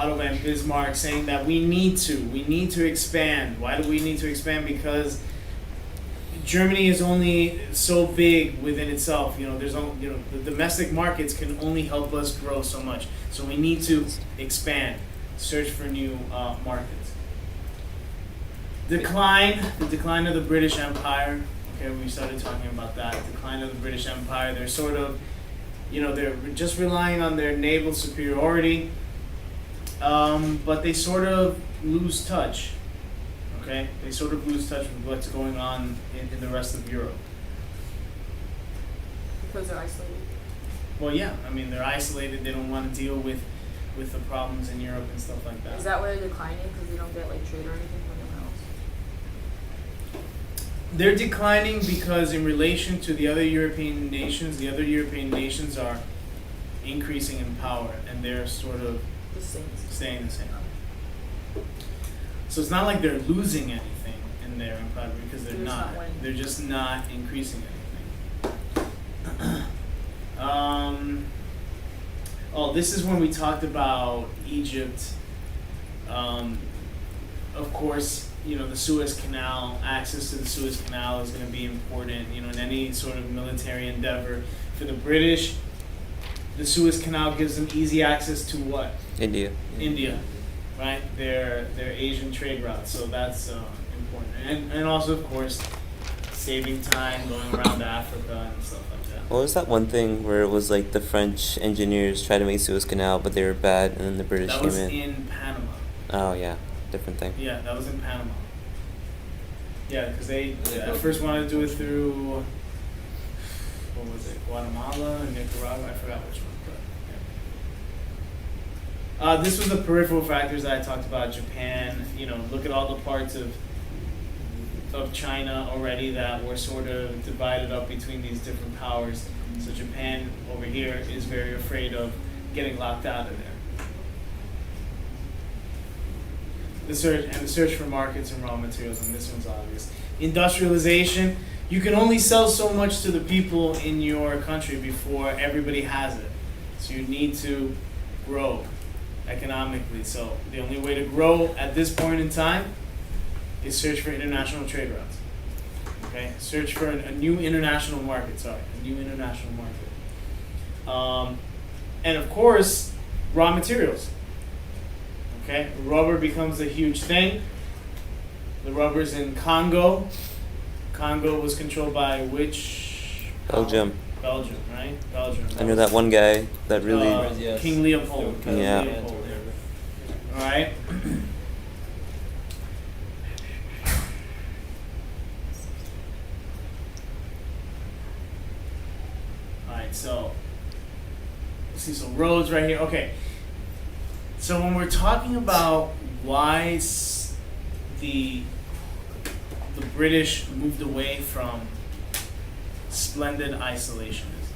Otto von Bismarck saying that we need to expand. Why do we need to expand? Because Germany is only so big within itself. There's only, the domestic markets can only help us grow so much. So we need to expand, search for new markets. The decline of the British Empire. Okay, we started talking about that. Decline of the British Empire. They're sort of, they're just relying on their naval superiority, but they sort of lose touch. Okay, they sort of lose touch with what's going on in the rest of Europe. Because they're isolated. Well, yeah. I mean, they're isolated. They don't want to deal with the problems in Europe and stuff like that. Is that why they're declining? Because they don't get like trade or anything from anyone else? They're declining because in relation to the other European nations are increasing in power, and they're sort of staying the same. So it's not like they're losing anything in their empire, because they're not. They're just not increasing anything. This is when we talked about Egypt. Of course, the Suez Canal, access to the Suez Canal is going to be important, in any sort of military endeavor. For the British, the Suez Canal gives them easy access to what? India. Right? Their Asian trade routes. So that's important. And also, of course, saving time going around to Africa and stuff like that. What was that one thing where it was like the French engineers tried to make Suez Canal, but they were bad, and then the British came in? That was in Panama. Oh, yeah. Different thing. Yeah, that was in Panama. Yeah, because they at first wanted to do it through, what was it, Guatemala and Nicaragua? I forgot which one. But, yeah. This was the peripheral factors that I talked about. Japan, look at all the parts of China already that were sort of divided up between these different powers. So Japan over here is very afraid of getting locked out of there. The search for markets and raw materials, and this one's obvious. Industrialization, you can only sell so much to the people in your country before everybody has it. So you need to grow economically. So the only way to grow at this point in time is search for international trade routes. Okay, search for a new international market. And of course, raw materials. Okay, rubber becomes a huge thing. The rubber's in Congo. Congo was controlled by which? Belgium. Belgium, right? Belgium. I know that one guy that really... King Leopold. Yeah. Leopold. All right. All right. So, let's see. So roads right here. Okay. So when we're talking about why the British moved away from splendid isolationism.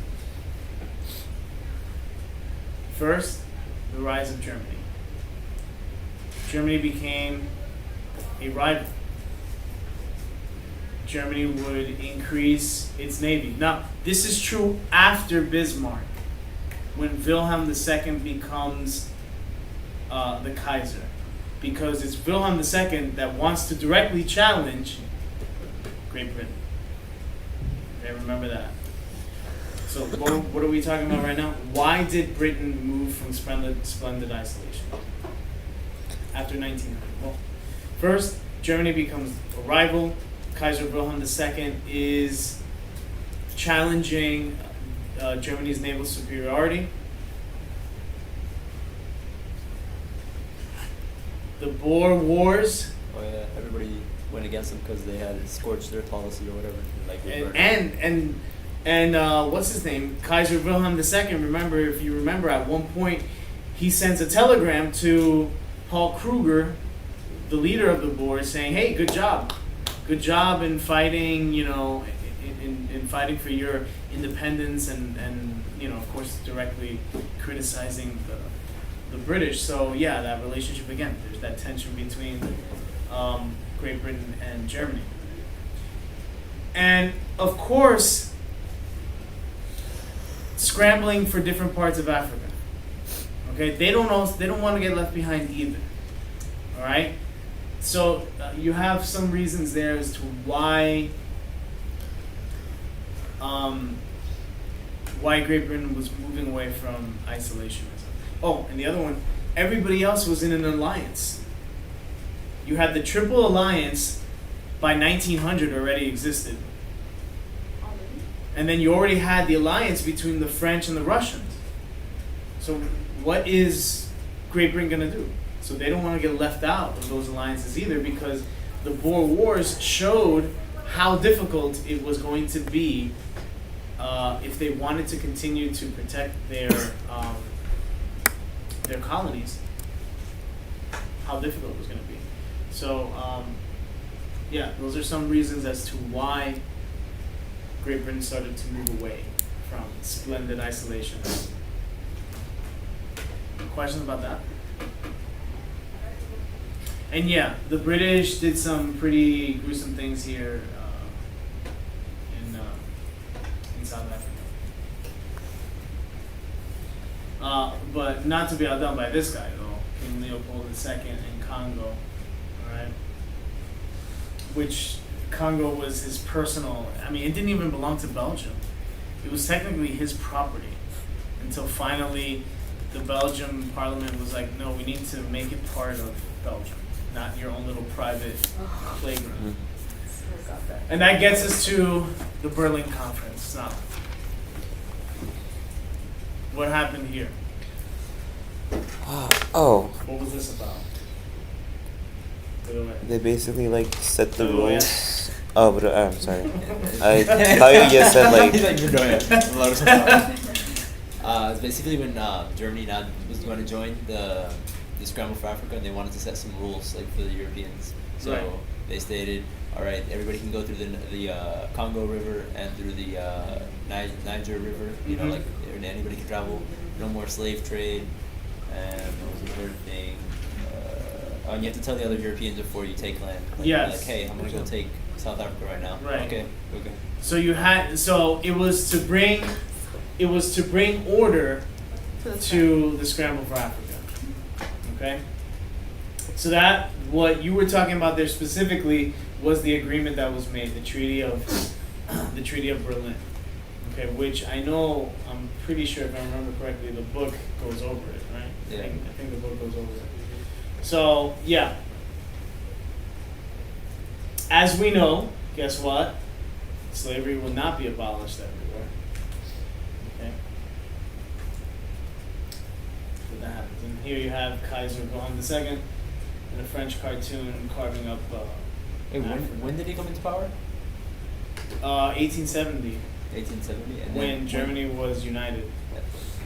First, the rise of Germany. Germany became a rival. Germany would increase its navy. Now, this is true after Bismarck, when Wilhelm II becomes the Kaiser, because it's Wilhelm II that wants to directly challenge Great Britain. Okay, remember that. So what are we talking about right now? Why did Britain move from splendid isolation after 1900? Well, first, Germany becomes a rival. Kaiser Wilhelm II is challenging Germany's naval superiority. The Boer Wars. Oh yeah, everybody went against them because they had scorched their policy or whatever. And what's his name? Kaiser Wilhelm II. Remember, if you remember, at one point he sends a telegram to Paul Kruger, the leader of the Boers, saying, "Hey, good job in fighting. In fighting for your independence, and of course, directly criticizing the British." So yeah, that relationship again. There's that tension between Great Britain and Germany, and of course, scrambling for different parts of Africa. Okay, they don't want to get left behind either. All right, so you have some reasons there as to why Great Britain was moving away from isolationism. Oh, and the other one, everybody else was in an alliance. You had the Triple Alliance by 1900 already existed. And then you already had the alliance between the French and the Russians. So what is Great Britain going to do? So they don't want to get left out of those alliances either, because the Boer Wars showed how difficult it was going to be if they wanted to continue to protect their colonies. How difficult it was going to be. So yeah, those are some reasons as to why Great Britain started to move away from splendid isolation. Questions about that? And yeah, the British did some pretty gruesome things here in South Africa. But not to be outdone by this guy though, King Leopold II in Congo, alright? Which Congo was his personal, I mean, it didn't even belong to Belgium. It was technically his property until finally the Belgian parliament was like, no, we need to make it part of Belgium, not your own little private playground. And that gets us to the Berlin Conference. Now, what happened here? Oh, What was this about? By the way. they basically like set the By the way. rules. Oh, but I'm sorry. I thought you just said like. He's like, go ahead. It's basically when Germany now was going to join the Scramble for Africa, and they wanted to set some rules like for the Europeans. So Right. they stated, all right, everybody can go through the Congo River and through the Niger River. You know, Mhm. like anybody can travel. No more slave trade. And what was the third thing? And you have to tell the other Europeans before you take land. Like, Yes. Like, hey, I'm gonna go take South Africa right now. Right. Okay. So it was to bring order to the Scramble for Africa. Okay? So that, what you were talking about there specifically was the agreement that was made, the Treaty of Berlin. Okay, which I'm pretty sure, if I remember correctly, the book goes over it, right? Yeah. I think the book goes over it. So, yeah. As we know, guess what? Slavery will not be abolished everywhere. Okay? So that happens. And here you have Kaiser Wilhelm II in a French cartoon carving up Hey, Africa. when did he come into power? 1870, 1870. And when then Germany was united.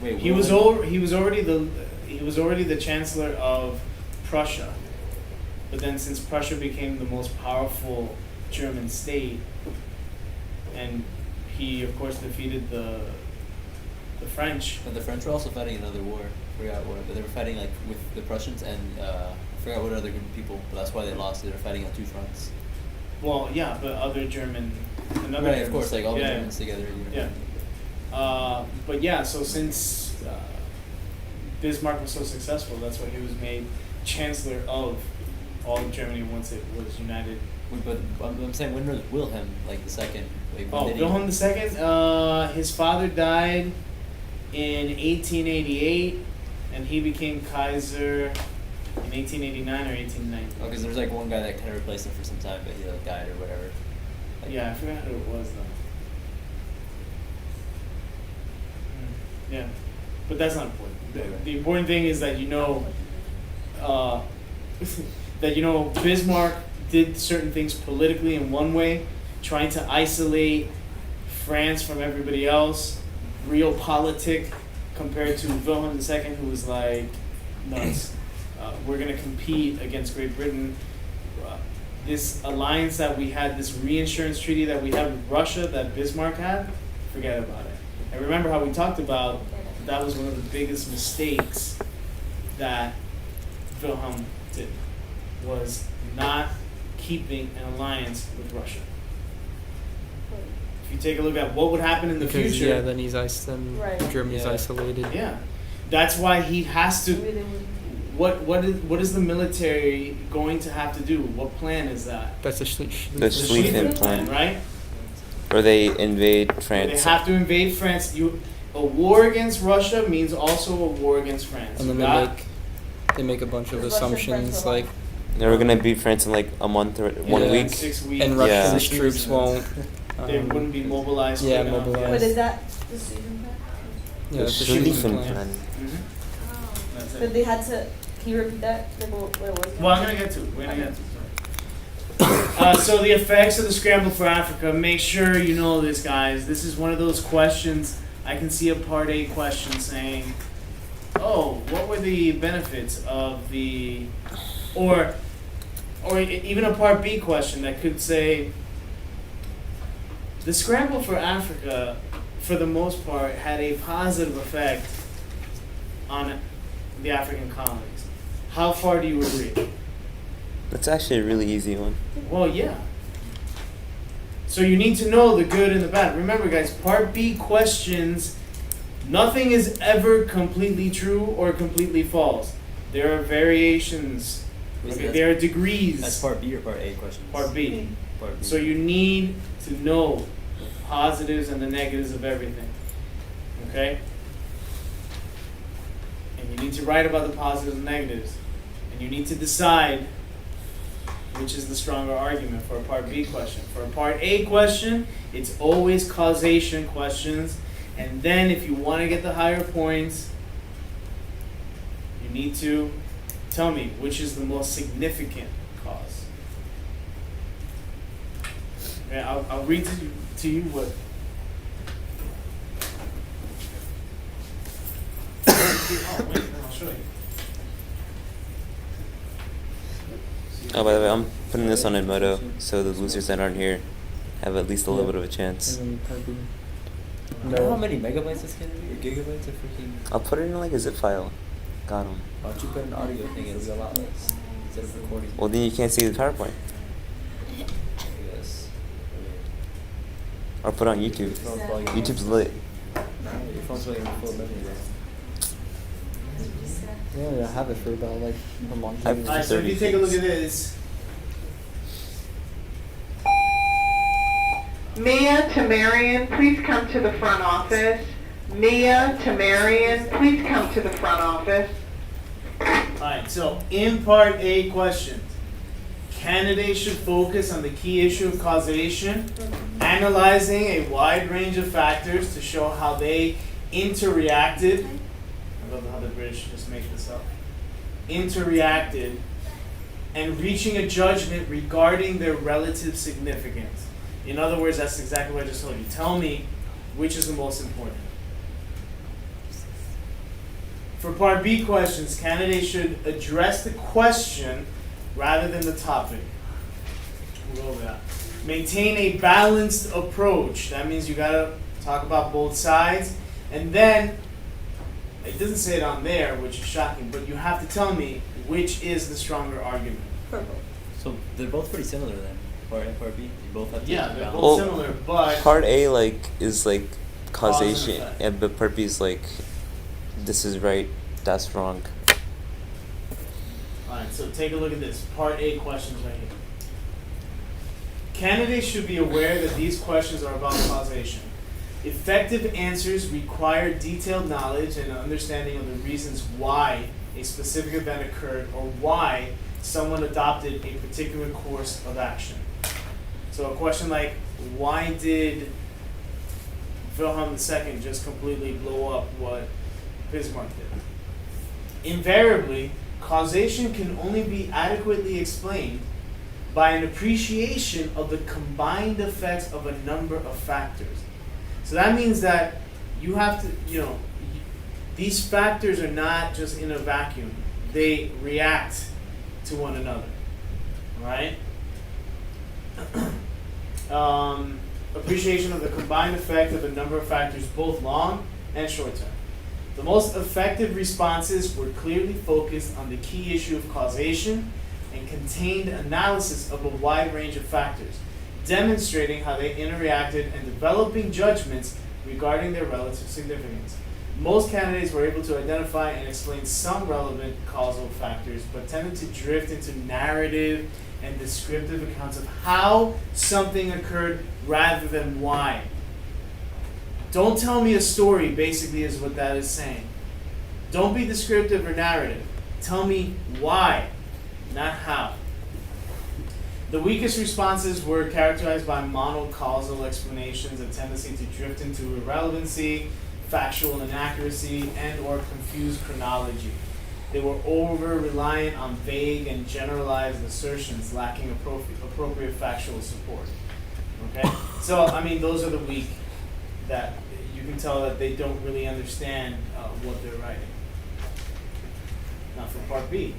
Wait, He was already the chancellor of Prussia, but then since Prussia became the most powerful German state, and he of course defeated the French. But the French were also fighting another war. I forgot what, but they were fighting like with the Prussians and I forgot what other group of people. But that's why they lost. They were fighting on two fronts. Well, yeah, but other German, another Right, of German course, state. like all the Yeah, Germans together. You know. Yeah. But yeah, so since Bismarck was so successful, that's why he was made chancellor of all of Germany once it was united. Wait, but I'm saying, when was Wilhelm like the second? Like, when Oh, did he- Wilhelm II. His father died in 1888, and he became Kaiser in 1889 or 1890. Oh, because there was like one guy that kind of replaced him for some time, but he like died or whatever. Like, Yeah, I forgot who it was though. Yeah, but that's not important. The important thing is that Bismarck did certain things politically in one way, trying to isolate France from everybody else, realpolitik, compared to Wilhelm II, who was like nuts. We're gonna compete against Great Britain. This alliance that we had, this reinsurance treaty that we had with Russia that Bismarck had, forget about it. And remember how we talked about that was one of the biggest mistakes that Wilhelm did, was not keeping an alliance with Russia. If you take a look at what would happen in the Because future, then he's then Right. Germany's Yeah. isolated. yeah. That's why he has Maybe to. they would. What is the military going to have to do? What plan is that? That's a The The Schlieffen Schlieffen plan, right? where they invade They France. have to invade France. A war against Russia means also a war against France. And then You got- they make a bunch of Is Russia assumptions friends like, They were gonna beat France in like a month or 1 Yeah. week. 6 weeks. and Yeah. Russia's troops won't. They wouldn't be mobilized. Yeah, quick enough, mobilized. But is that the season plan? Yeah, The that's a Schlieffen Schlieffen plan. plan. Mhm. That's But it. they had to. Can you repeat that? Like, what it was? Well, I'm gonna get to it. We're gonna get to it. So the effects of the Scramble for Africa. Make sure you know this, guys. This is one of those questions. I can see a Part A question saying, "Oh, what were the benefits of the," or even a Part B question that could say, "The Scramble for Africa, for the most part, had a positive effect on the African colonies." How far do you agree? That's actually a really easy one. Well, yeah. So you need to know the good and the bad. Remember, guys, Part B questions, nothing is ever completely true or completely false. There are variations. Wait, so Okay, that's- there are degrees. That's part B or part A questions? Part B. Part B. So you need to know the positives and the negatives of everything. Okay? And you need to write about the positives and negatives. And you need to decide which is the stronger argument for a Part B question. For a Part A question, it's always causation questions. And then if you want to get the higher points, you need to tell me which is the most significant cause. Okay, I'll read to you what. Oh, wait, I'll show you. Oh, by the way, I'm putting this on Edmodo, so the losers that aren't here have at least a little bit of a chance. And then Part B. You know how many megabytes this can be? Or gigabytes of freaking... I'll put it in like a zip file. Got 'em. Why don't you put an audio thing? It'll be a lot less. Instead of recording. Well, then you can't see the PowerPoint. I guess. Or put it on YouTube. YouTube's lit. Your phone's really full of memory though. Yeah, I have it for about like a month. I've- Alright, so if you take a look at this, Mia to Marion, please come to the front office. Mia to Marion, please come to the front office. alright, so in Part A questions, candidates should focus on the key issue of causation, analyzing a wide range of factors to show how they interreacted. I love how the British just make this up. Interreacted, and reaching a judgment regarding their relative significance. In other words, that's exactly what I just told you. Tell me which is the most important. For Part B questions, candidates should address the question rather than the topic. We'll go over that. Maintain a balanced approach. That means you gotta talk about both sides. And then, it doesn't say it on there, which is shocking, but you have to tell me which is the stronger argument. Purple. So they're both pretty similar then. Part A and Part B. You both have to Yeah, they're balance. both Well, similar, but Part A is like Cause and causation, effect. yeah, but Part B is like this is right, that's wrong. alright, so take a look at this. Part A questions right here. Candidates should be aware that these questions are about causation. Effective answers require detailed knowledge and understanding of the reasons why a specific event occurred or why someone adopted a particular course of action. So a question like, why did Wilhelm II just completely blow up what Bismarck did? Invariably, causation can only be adequately explained by an appreciation of the combined effects of a number of factors. So that means that you have to, these factors are not just in a vacuum. They react to one another, right? Appreciation of the combined effect of a number of factors, both long and short term. The most effective responses were clearly focused on the key issue of causation and contained analysis of a wide range of factors, demonstrating how they interacted and developing judgments regarding their relative significance. Most candidates were able to identify and explain some relevant causal factors, but tended to drift into narrative and descriptive accounts of how something occurred rather than why. Don't tell me a story, basically, is what that is saying. Don't be descriptive or narrative. Tell me why, not how. The weakest responses were characterized by monocausal explanations, a tendency to drift into irrelevancy, factual inaccuracy, and or confused chronology. They were over-reliant on vague and generalized assertions lacking appropriate factual support. Okay? So, I mean, those are the weak that you can tell that they don't really understand what they're writing. Now for part B.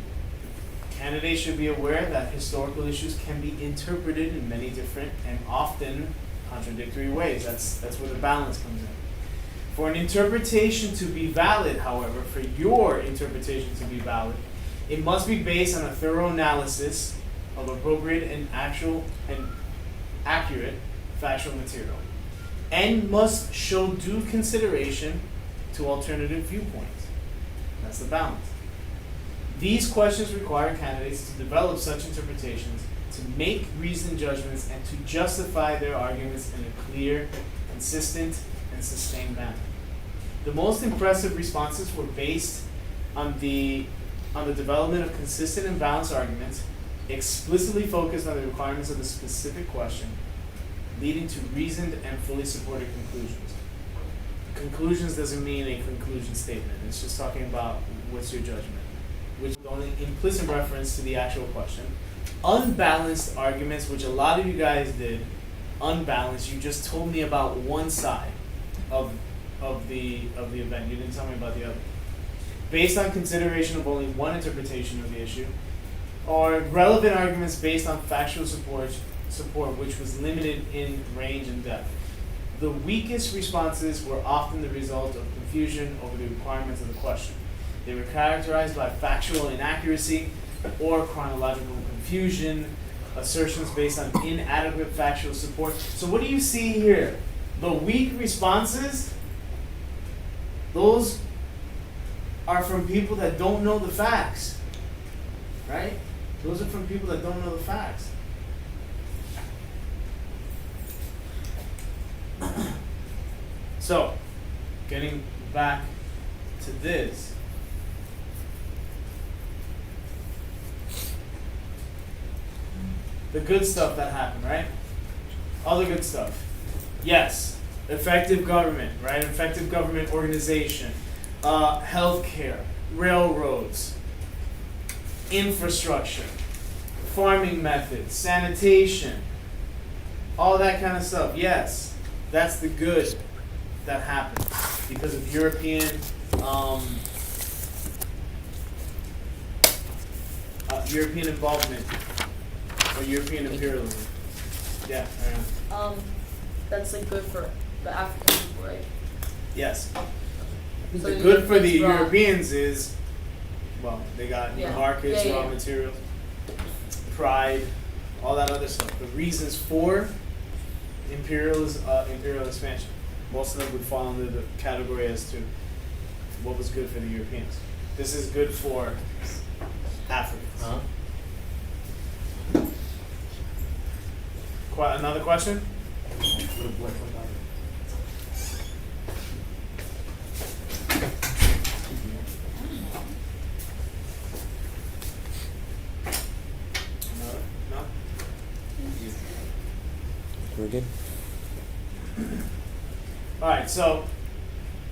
Candidates should be aware that historical issues can be interpreted in many different and often contradictory ways. That's where the balance comes in. For an interpretation to be valid, however, for your interpretation to be valid, it must be based on a thorough analysis of appropriate and actual and accurate factual material, and must show due consideration to alternative viewpoints. That's the balance. These questions require candidates to develop such interpretations, to make reasoned judgments, and to justify their arguments in a clear, consistent, and sustained manner. The most impressive responses were based on the development of consistent and balanced arguments, explicitly focused on the requirements of the specific question, leading to reasoned and fully supported conclusions. Conclusions doesn't mean a conclusion statement. It's just talking about what's your judgment, which is only implicit reference to the actual question. Unbalanced arguments, which a lot of you guys did, unbalanced, you just told me about one side of the event. You didn't tell me about the other. Based on consideration of only one interpretation of the issue, or relevant arguments based on factual support which was limited in range and depth. The weakest responses were often the result of confusion over the requirements of the question. They were characterized by factual inaccuracy or chronological confusion, assertions based on inadequate factual support. So what do you see here? The weak responses, those are from people that don't know the facts, right? Those are from people that don't know the facts. So, getting back to this. The good stuff that happened, right? All the good stuff. Yes, effective government, right? Effective government organization, healthcare, railroads, infrastructure, farming methods, sanitation, all that kind of stuff. Yes, that's the good that happened because of European European involvement or European imperialism. Yeah, That's like good for the African people, right? yes. So The you good get for the things wrong. Europeans is, well, they got new Yeah. markets, Yeah, raw yeah. materials, pride, all that other stuff. The reasons for imperial expansion, most of them would fall under the category as to what was good for the Europeans. This is good for Africans. Another question? No? We're good. Alright, so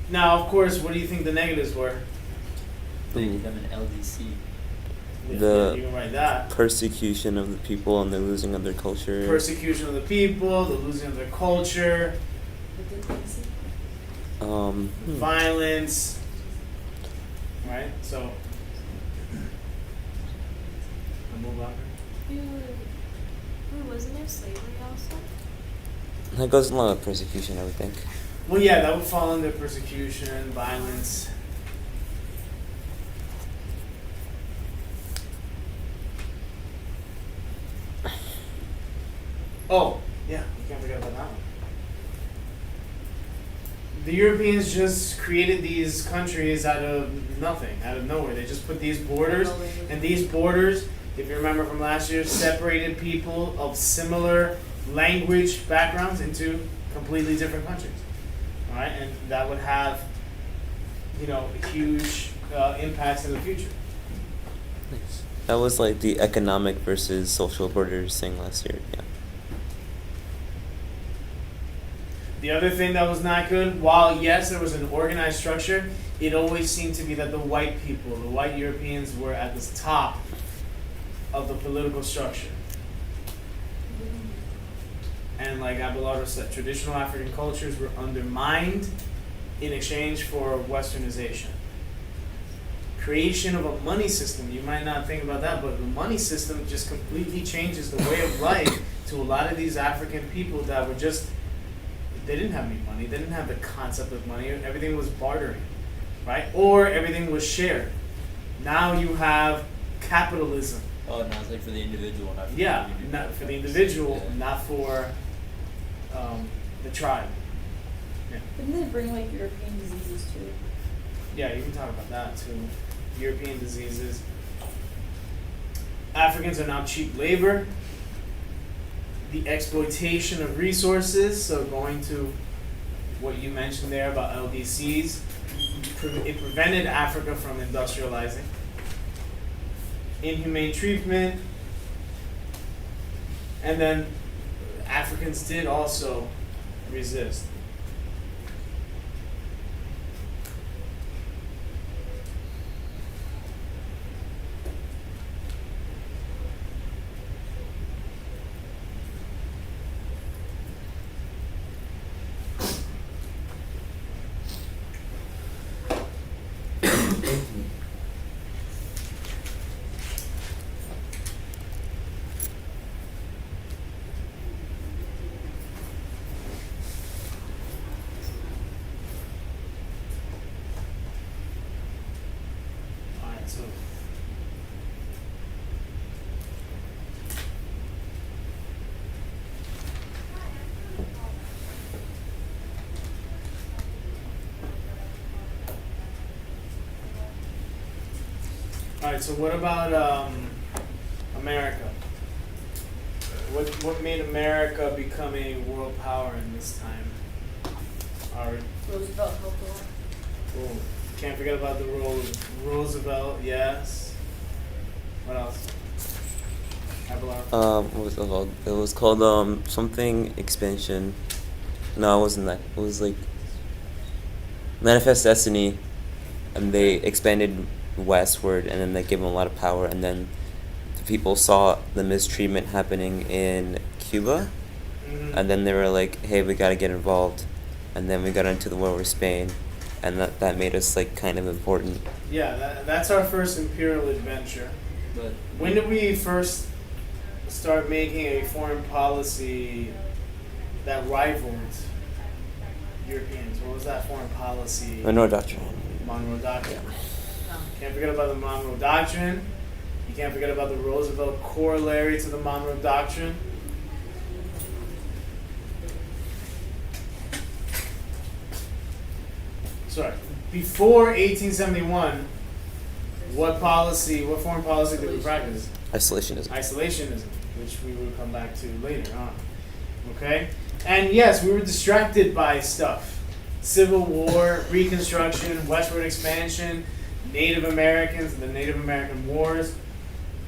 now of course, what do you think the negatives were? They become an LDC. The- You can write that. Persecution of the people and the losing of their culture. Persecution of the people, the losing of their culture, violence, right? So, I'll move on. Wasn't there slavery also? That goes along with persecution, I would think. Well, yeah, that would fall under persecution, violence. Oh, yeah, you can't forget about that one. The Europeans just created these countries out of nothing, out of nowhere. They just put these borders, and these borders, if you remember from last year, separated people of similar language backgrounds into completely different countries. All right, and that would have, huge impacts in the future. Nice. That was like the economic versus social borders thing last year. Yeah. The other thing that was not good, while yes, there was an organized structure, it always seemed to be that the white people, the white Europeans, were at the top of the political structure. And like Abelardo said, traditional African cultures were undermined in exchange for westernization. Creation of a money system, you might not think about that, but the money system just completely changes the way of life to a lot of these African people that were just, they didn't have any money, they didn't have the concept of money, everything was bartering, right? Or everything was shared. Now you have capitalism. Oh, now it's like for the individual, not for the Yeah, community. not for the individual, Yeah. not for the tribe. Yeah. Didn't they bring like European diseases too? Yeah, you can talk about that too. European diseases. Africans are now cheap labor. The exploitation of resources, so going to what you mentioned there about LDCs, it prevented Africa from industrializing. Inhumane treatment, and then Africans did also resist. Alright, so Alright, so what about America? What made America become a world power in this time? Roosevelt helped a lot. Oh, can't forget about the role of Roosevelt, yes. What else? Abelardo? What was it called? It was called something expansion. No, it wasn't that. It was like Manifest Destiny, and they expanded westward, and then they gave them a lot of power, and then the people saw the mistreatment happening in Cuba, Mhm. and then they were like, "Hey, we gotta get involved," and then we got into the war with Spain, and that made us like kind of important. Yeah, that's our first imperial adventure. But When did we first start making a foreign policy that rivaled Europeans? What was that foreign policy? Monroe Doctrine. Monroe Doctrine. No. Can't forget about the Monroe Doctrine. You can't forget about the Roosevelt corollary to the Monroe Doctrine. Sorry. Before 1871, what foreign policy did we practice? Isolationism. Isolationism, which we will come back to later on. Okay? And yes, we were distracted by stuff. Civil War, Reconstruction, westward expansion, Native Americans, the Native American Wars.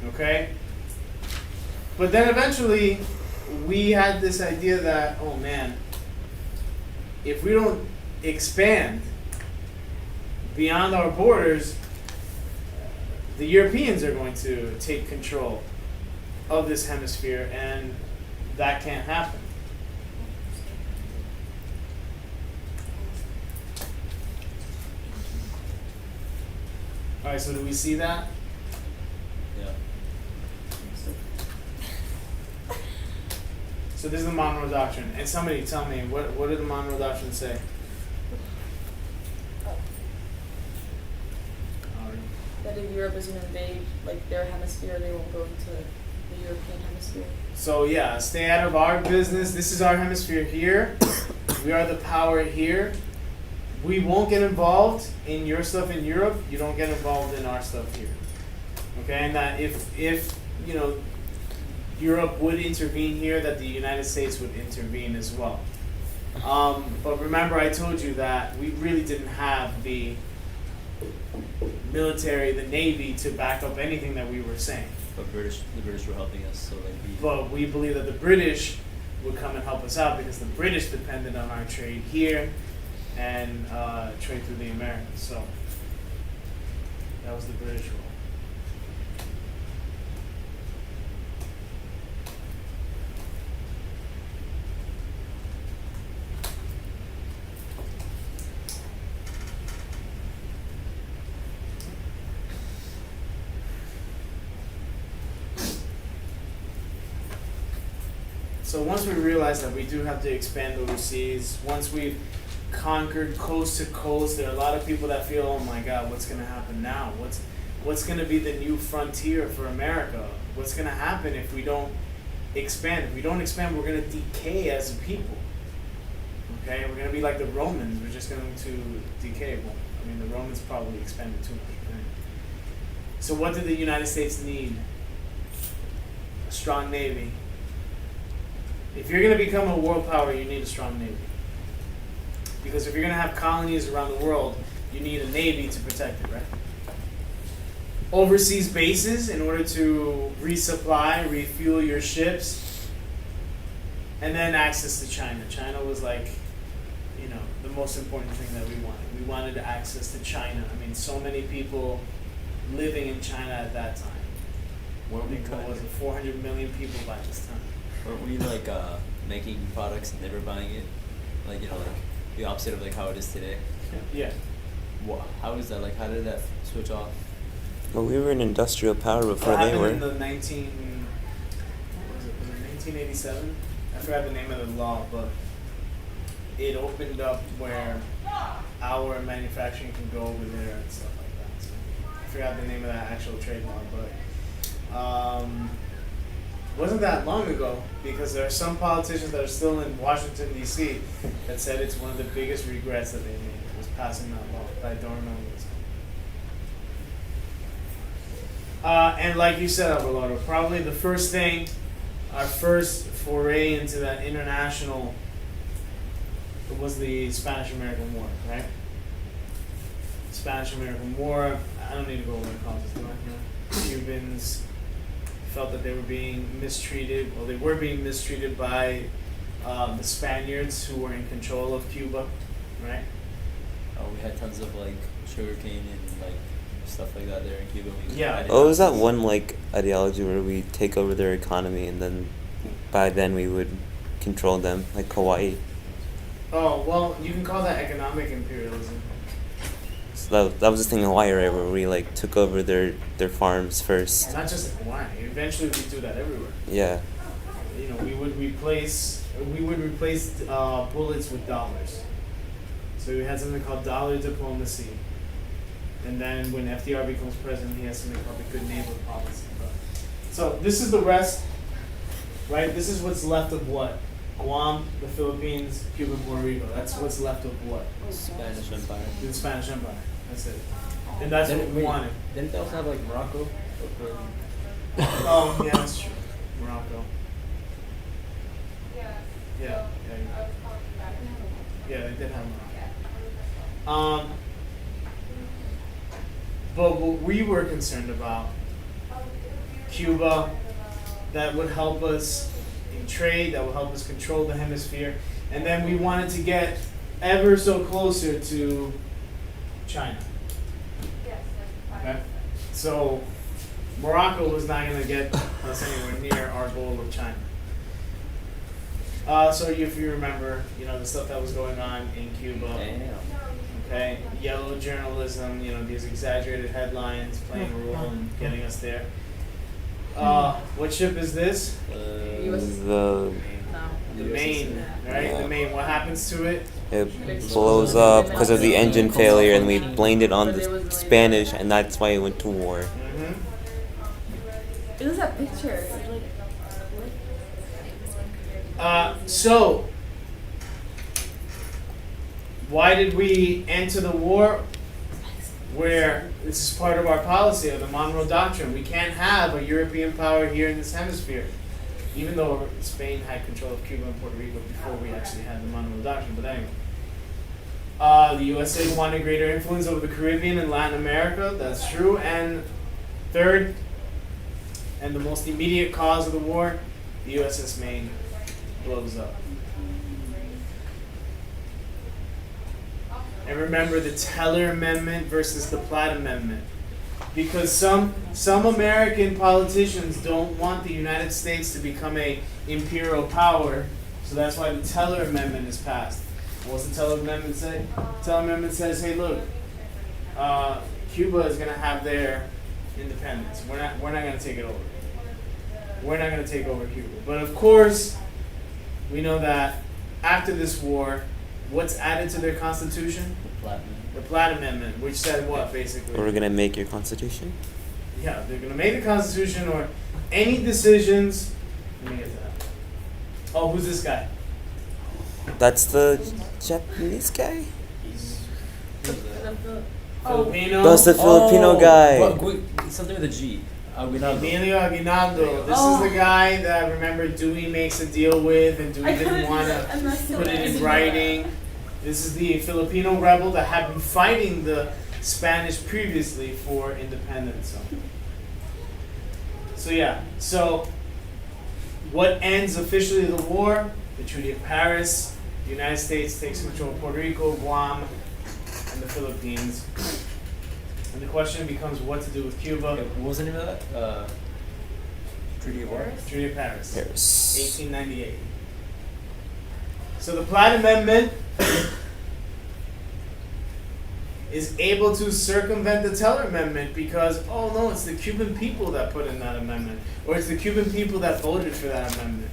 Okay? But then eventually, we had this idea that, oh man, if we don't expand beyond our borders, the Europeans are going to take control of this hemisphere, and that can't happen. All right, so do we see that? yeah. So this is the Monroe Doctrine, and somebody tell me what did the Monroe Doctrine say? That if Europe is going to invade like their hemisphere, they won't go into the European hemisphere. So yeah, stay out of our business. This is our hemisphere here. We are the power here. we won't get involved in your stuff in Europe, you don't get involved in our stuff here. Okay, and that if you know Europe would intervene here, that the United States would intervene as well. But remember, I told you that we really didn't have the military, the Navy, to back up anything that we were saying. But the British were helping us, so like we. But we believe that the British would come and help us out because the British depended on our trade here and trade through the Americas. So that was the British role. So once we realize that we do have to expand overseas, once we've conquered coast to coast, there are a lot of people that feel, oh my God, what's going to happen now? What's going to be the new frontier for America? What's going to happen if we don't expand? If we don't expand, we're going to decay as a people. Okay, we're going to be like the Romans. We're just going to decay. Well, I mean, the Romans probably expanded too much. Right? So what did the United States need? A strong navy. If you're going to become a world power, you need a strong navy. Because if you're going to have colonies around the world, you need a navy to protect it, right? Overseas bases in order to resupply, refuel your ships, and then access to China. China was like, you know, the most important thing that we wanted. We wanted access to China. I mean, so many people living in China at that time. Weren't we What was it, 400 million people by this time? Weren't we like making products and never buying it? Like, you know, like the opposite of like how it is today. Yeah. How is that? Like, how did that switch off? Well, we were an industrial power before What they happened were. in the 1987? I forgot the name of the law, but it opened up where our manufacturing can go over there and stuff like that. So I forgot the name of that actual trade law, but wasn't that long ago, because there are some politicians that are still in Washington, D.C. that said it's one of the biggest regrets that they made was passing that law, but I don't remember what it's called. And like you said, Abelardo, probably the first thing, our first foray into that international was the Spanish-American War, right? Spanish-American War, I don't need to go over the causes, do I? No. Cubans felt that they were being mistreated, well, they were being mistreated by the Spaniards who were in control of Cuba, right? Oh, we had tons of like sugarcane and like stuff like that there in Cuba. Yeah. Oh, was that one like ideology where we take over their economy and then by then we would control them, like Hawaii? Oh, well, you can call that economic imperialism. So that was the thing in Hawaii, right, where we like took over their farms first. Not just in Hawaii. Eventually, we do that everywhere. Yeah. You know, we would replace bullets with dollars. So we had something called dollar diplomacy. And then when FDR becomes president, he has something called the good neighbor policy. So this is the rest, right? This is what's left of what? Guam, the Philippines, Cuba, Puerto Rico. That's what's left of what? Spanish Empire. The Spanish Empire. That's it. And that's what we wanted. Didn't they also have like Morocco? Oh, yeah, that's true. Morocco. Yeah. Yeah, they did have Morocco. But what we were concerned about, Cuba, that would help us in trade, that would help us control the hemisphere, and then we wanted to get ever so closer to China. Okay? So Morocco was not going to get us anywhere near our goal of China. So if you remember, you know, the stuff that was going on in Cuba. Damn. Okay, yellow journalism, you know, these exaggerated headlines playing a role in getting us there. What ship is this? The The Maine, right? Yeah. The Maine. What happens to it? it blows up because of the engine failure, and we blamed it on the Spanish, and that's why it went to war. Mm-hmm. It was that picture. It's like, So why did we enter the war? Where this is part of our policy of the Monroe Doctrine. We can't have a European power here in this hemisphere, even though Spain had control of Cuba and Puerto Rico before we actually had the Monroe Doctrine. But anyway, the USA wanted greater influence over the Caribbean and Latin America. That's true. And third, and the most immediate cause of the war, the USS Maine blows up. And remember the Teller Amendment versus the Platt Amendment. Because some American politicians don't want the United States to become a imperial power, so that's why the Teller Amendment is passed. What's the Teller Amendment say? The Teller Amendment says, hey, look, Cuba is going to have their independence. We're not going to take it over. We're not going to take over Cuba. But of course, we know that after this war, what's added to their constitution? The Platt Amendment, which said what, basically? We're gonna make your constitution. Yeah, they're going to make the constitution, or any decisions. Let me get to that. Oh, who's this guy? That's the Japanese guy. Filipino. That's the Filipino guy. Something with a G. Emilio Aguinaldo. This is the guy that, remember, Dewey makes a deal with, and Dewey didn't want to put it in writing. This is the Filipino rebel that had been fighting the Spanish previously for independence. So yeah, so what ends officially the war? The Treaty of Paris. The United States takes control of Puerto Rico, Guam, and the Philippines. And the question becomes what to do with Cuba. Okay, what was the name of that? Treaty of what? Treaty of Paris. Paris. 1898. So the Platt Amendment is able to circumvent the Teller Amendment because, oh no, it's the Cuban people that put in that amendment. Or it's the Cuban people that voted for that amendment.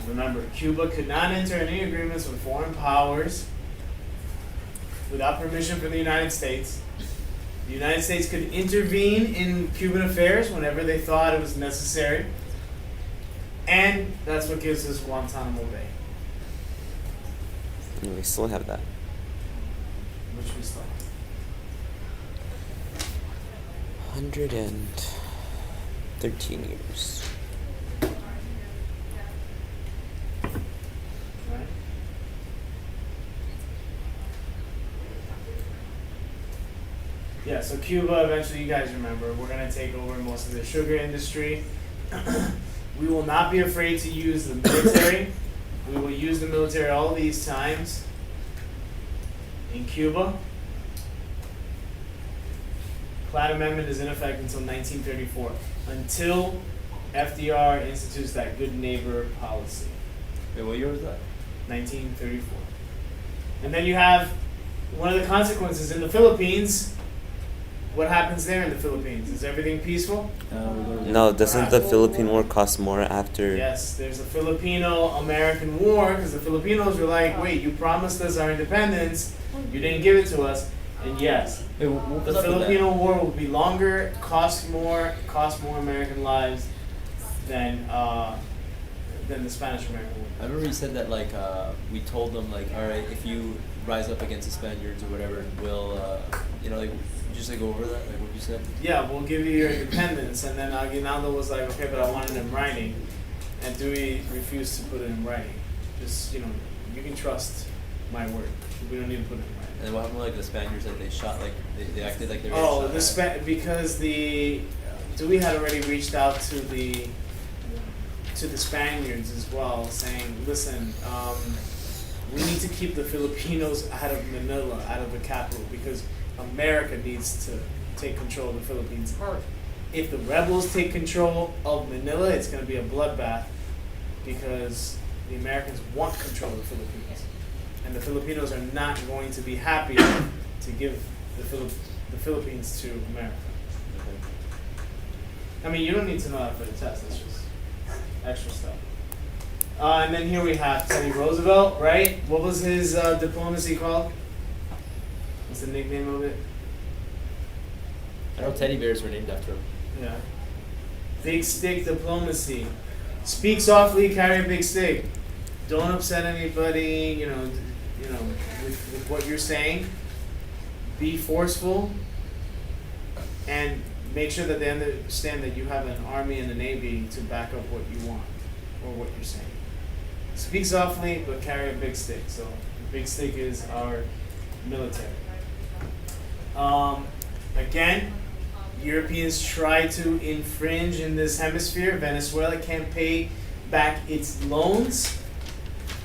Remember, Cuba could not enter any agreements with foreign powers without permission from the United States. The United States could intervene in Cuban affairs whenever they thought it was necessary. And that's what gives us Guantanamo Bay, And we still have that. which we still have. 113 years. Right? Yeah, so Cuba, eventually, you guys remember, we're going to take over most of the sugar industry. We will not be afraid to use the military. We will use the military all these times in Cuba. Platt Amendment is in effect until 1934, until FDR institutes that good neighbor policy. Wait, what year was that? 1934. And then you have one of the consequences in the Philippines. What happens there in the Philippines? Is everything peaceful? No, doesn't the Philippine War cost more after? Yes, there's a Filipino-American war because the Filipinos were like, wait, you promised us our independence, you didn't give it to us, and yes, Wait, what was the up with that? Filipino war will be longer, cost more American lives than the Spanish-American war. I remember you said that we told them all right, if you rise up against the Spaniards or whatever, we'll just go over that, what you said. Yeah, we'll give you your independence, and then Aguinaldo was like, okay, but I want it in writing, and Dewey refused to put it in writing. Just you can trust my word. We don't need to put it in writing. And what happened with the Spaniards that they shot? They acted like they were. getting shot at? Because Dewey had already reached out to the Spaniards as well, saying, listen, we need to keep the Filipinos out of Manila, out of the capital, because America needs to take control of the Philippines. If the rebels take control of Manila, it's going to be a bloodbath because the Americans want control of the Philippines. And the Filipinos are not going to be happy to give the Philippines to America. I mean, you don't need to know that for the test. It's just extra stuff. And then here we have Teddy Roosevelt, right? What was his diplomacy called? What's the nickname of it? I know teddy bears were named after him. Yeah. Big stick diplomacy. Speak softly, carry a big stick. don't upset anybody, with what you're saying. Be forceful, and make sure that they understand that you have an army and a navy to back up what you want or what you're saying. Speak softly, but carry a big stick. So the big stick is our military. Again, Europeans try to infringe in this hemisphere. Venezuela can't pay back its loans.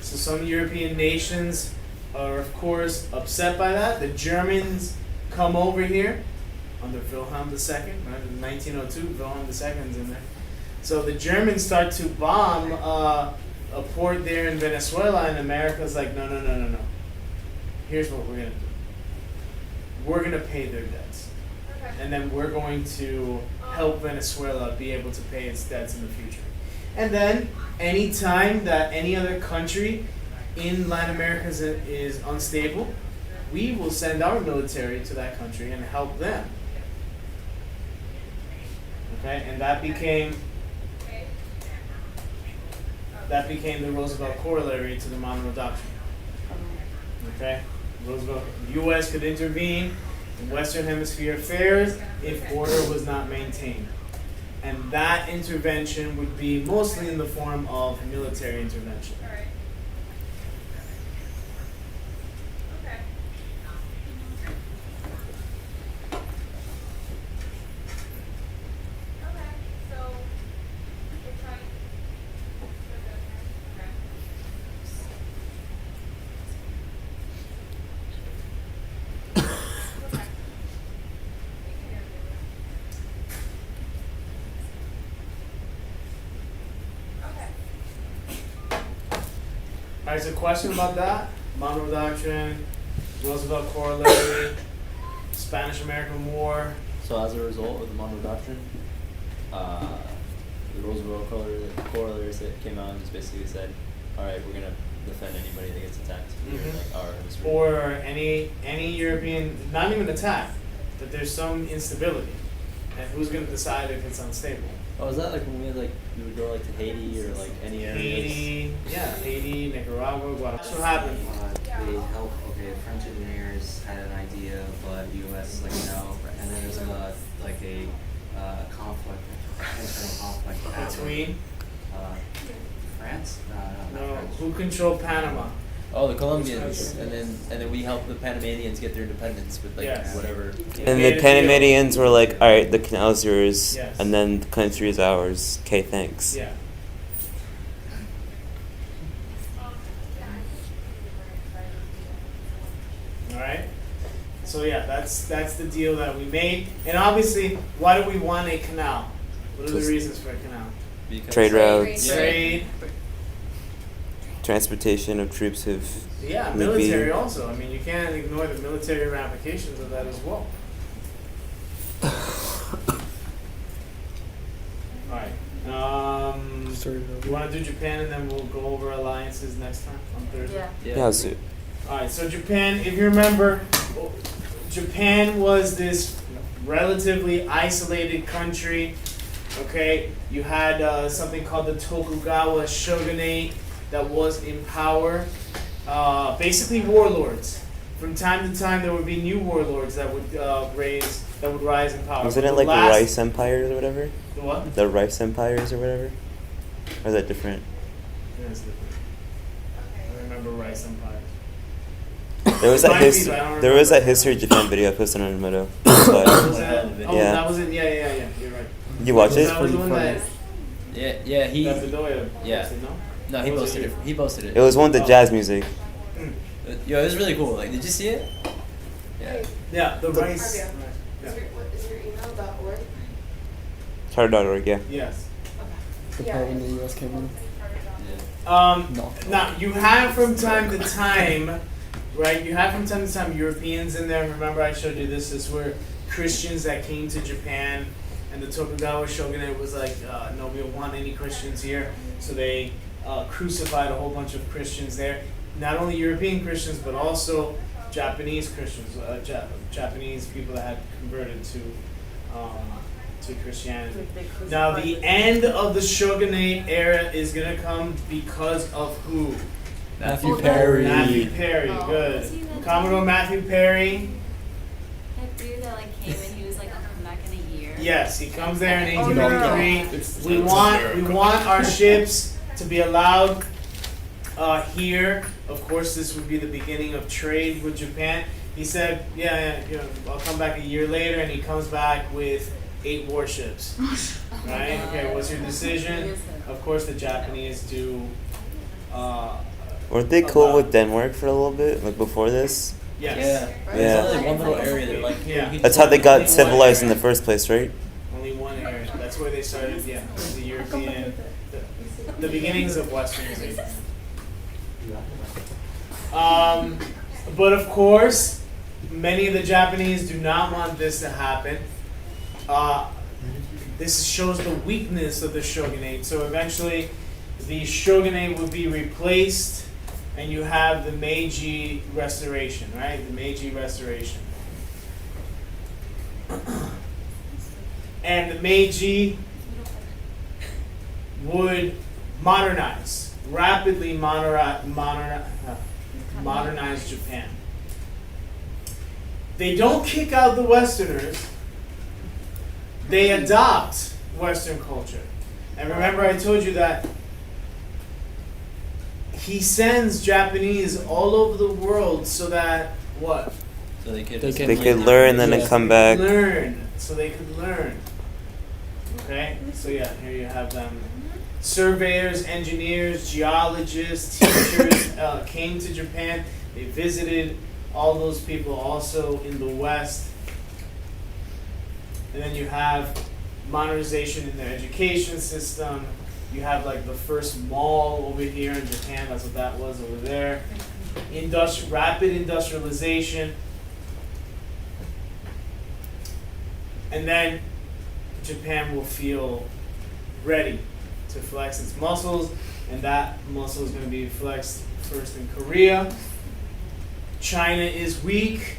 So some European nations are, of course, upset by that. The Germans come over here under Wilhelm II, right? In 1902, Wilhelm II's in there. So the Germans start to bomb a port there in Venezuela, and America's like, no. Here's what we're going to do. We're going to pay their debts. And then we're going to help Venezuela be able to pay its debts in the future. And then, any time that any other country in Latin America is unstable, we will send our military to that country and help them. Okay, and that became the Roosevelt corollary to the Monroe Doctrine. Okay, Roosevelt, the U.S. could intervene in Western Hemisphere affairs if order was not maintained. And that intervention would be mostly in the form of military intervention. Alright, so question about that? Monroe Doctrine, Roosevelt Corollary, Spanish-American War. So as a result of the Monroe Doctrine, the Roosevelt corollaries that came out and just basically said, all right, we're gonna defend anybody that gets attacked here in like our hemisphere. Or any European, not even attack, that there's some instability, and who's gonna decide if it's unstable? Oh, is that like when we would go like to Haiti or like any areas? Haiti, Nicaragua, Guatemala. That's what happened. They helped, French engineers had an idea, but U.S. no. And then there's a conflict, internal conflict Between? France? Not No, French. who controlled Panama? Oh, the Colombians, and then we helped the Panamanians get their independence with Yes. whatever. And the Panamanians were like, all right, the canal's yours, Yes. and then the country is ours. Okay, thanks. Yeah. Alright? So yeah, that's the deal that we made. And obviously, why do we want a canal? What are the reasons for a canal? Because Trade routes, Yeah. Trade. transportation of troops if Yeah, need military be. also. I mean, you can't ignore the military ramifications of that as well. Alright. You want to do Japan and then we'll go over alliances next time on Thursday? Yeah. Yeah, so Alright, so Japan, if you remember, Japan was this relatively isolated country. Okay, you had something called the Tokugawa shogunate that was in power. Basically warlords. From time to time, there would be new warlords that would rise in power. wasn't But it the like last- the Rice empires or whatever? The what? The Rice empires or whatever? Or is that different? Yeah, it's different. I remember Rice Empire. There was that Might be, but I don't there was that remember. history of Japan video I posted on Moto. Was But that? Oh, Yeah. that was it. Yeah. You're right. you watch it? That was the one that. Yeah, he. That Bedoya Yeah. posted, no? No, he Was posted it. He posted it. It was one with the jazz music. Yo, it was really cool. Like, did you see it? Yeah. Yeah, the Rice. Carpio. Yeah. Is your email .org? Charter.org, yeah. Yes. The part when the US came in. No. Now you have from time to time, right? You have from time to time Europeans in there. Remember, I showed you this. This were Christians that came to Japan, and the Tokugawa shogunate was like, no, we don't want any Christians here. So they crucified a whole bunch of Christians there. Not only European Christians, but also Japanese Christians, Japanese people that had converted to to Christianity. They crucified Now the the- end of the shogunate era is gonna come because of who? Matthew Oh, that- Perry. Matthew Perry, Oh, good. was he the Commodore dude? Matthew Perry. That dude that like came and he was like, I'll come back in a year. Yes, he comes there in Oh, no. 1893. We want our ships to be allowed here. Of course, this would be the beginning of trade with Japan. He said, I'll come back a year later, and he comes back with 8 warships. Right? Okay, what's your decision? Of course, the Japanese do. Weren't they cool allow- with Denmark for a little bit, like before this? Yes. Yeah. Yeah. There's only one little area. They're like, Yeah. That's how they got civilized in the first place, right? Only one area. That's where they started. Yeah, the European, the beginnings of Westernization. But of course, many of the Japanese do not want this to happen. This shows the weakness of the shogunate. So eventually, the shogunate would be replaced, and you have the Meiji Restoration, right? The Meiji Restoration. And the Meiji would modernize, rapidly modernize Japan. They don't kick out the Westerners, they adopt Western culture. And remember, I told you that he sends Japanese all over the world so that what? So they could. They could learn and then Yeah. come back. Learn, so they could learn. Okay, so yeah, here you have them. Surveyors, engineers, geologists, teachers came to Japan. They visited all those people also in the West. And then you have modernization in their education system. You have like the first mall over here in Japan. That's what that was over there. Rapid industrialization. And then Japan will feel ready to flex its muscles, and that muscle is going to be flexed first in Korea. China is weak.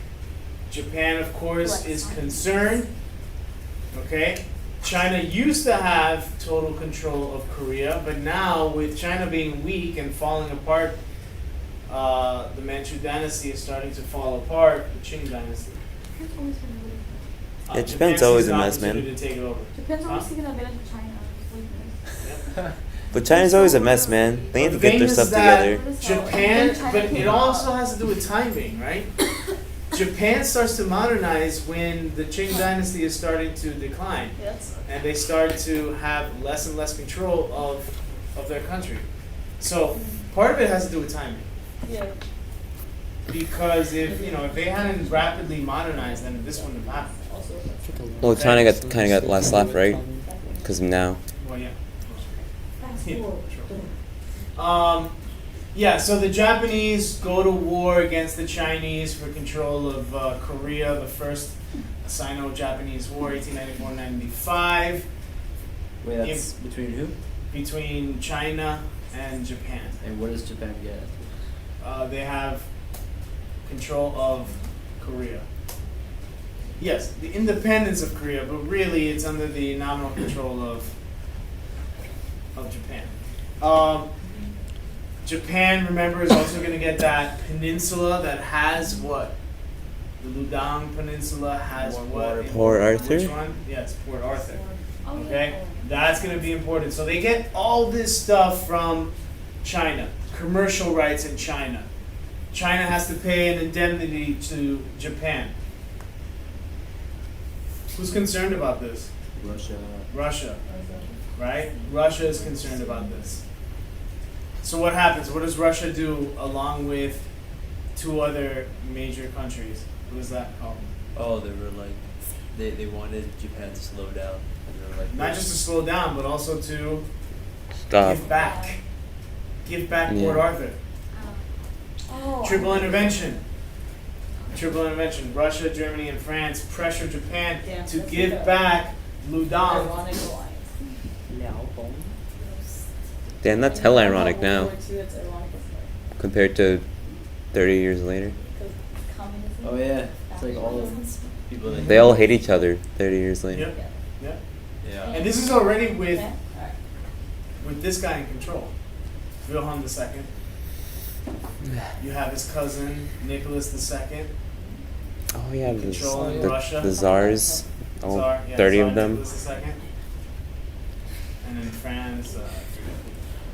Japan, of course, is concerned. Okay? China used to have total control of Korea, but now with China being weak and falling apart, the Manchu dynasty is starting to fall apart, the Qing dynasty. Yeah, Japan's always sees a an mess, man. opportunity to take it over. Japan's always Huh? taking advantage of China's weakness. Yep. But China's always a mess, man. They need to The get thing their is stuff that together. Japan, China but came it out. also has to do with timing, right? Japan starts to modernize when the Qing dynasty is starting to decline, Yes. and they start to have less and less control of their country. So part of it has to do with timing, Yeah. because if they hadn't rapidly modernized, then this wouldn't have happened. Also. Well, China kind of got last laugh, right? Because now. Well, yeah. Fast Yeah, forward. sure. Yeah, so the Japanese go to war against the Chinese for control of Korea, the first Sino-Japanese War, 1894-95, Wait, that's between who? between China and Japan. And what does Japan get? They have control of Korea. Yes, the independence of Korea, but really it's under the nominal control of Japan. Japan, remember, is also going to get that peninsula that has what? The Ludang Peninsula has what? in- Port Arthur? Which one? Yes, Port Arthur. Oh, yeah. Okay, that's going to be important. So they get all this stuff from China, commercial rights in China. China has to pay an indemnity to Japan. Who's concerned about this? Russia. Russia, right? Russia is concerned about this. So what happens? What does Russia do along with 2 other major countries? What is that called? Oh, they were like, they wanted Japan to slow down, and they were like, Not just to slow down, but also to Stop. give back. Give back Yeah. Port Arthur. Oh. Triple intervention. Triple intervention. Russia, Germany, and France pressure Japan Yeah, to that's give it. back Ludang. Ironic alliance. Damn, that's hell ironic now World War II, it's ironic as compared to 30 years later. because communism. oh yeah, it's like all of people that They all hate each other 30 years later. Yep. Yep. Yeah. And this is already with this guy in control, Wilhelm II. You have his cousin Nicholas II. Oh yeah, Controlling Russia. the czars. All Tsar, yeah, 30 Tsar of them. Nicholas II. And then France, I forget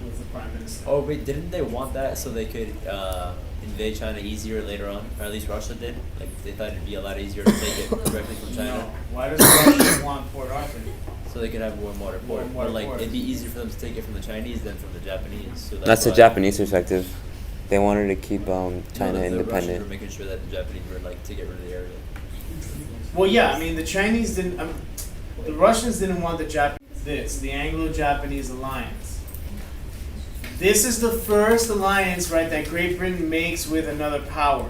who was the prime minister. Oh wait, didn't they want that so they could invade China easier later on? Or at least Russia did. Like they thought it'd be a lot easier to take it directly from China, No. Why does Russia want Port Arthur? so they could have warm water port. Warm water But like port. it'd be easier for them to take it from the Chinese than from the Japanese. So That's the why- Japanese perspective. They wanted to keep No, China the Russians were independent. making sure that the Japanese were like to get rid of the area. Well, yeah, I mean, the Chinese didn't, the Russians didn't want the Anglo-Japanese alliance. This is the first alliance, right, that Great Britain makes with another power.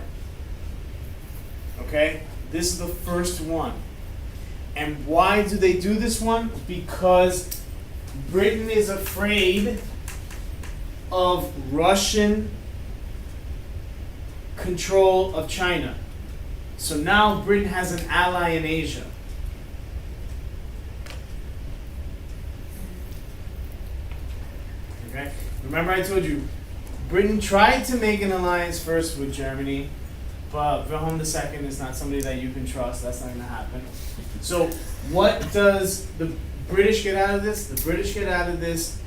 Okay? This is the first one. And why do they do this one? Because Britain is afraid of Russian control of China. So now Britain has an ally in Asia. Okay? Remember I told you, Britain tried to make an alliance first with Germany, but Wilhelm II is not somebody that you can trust. That's not going to happen. So what does the British get out of this? The British get out of this,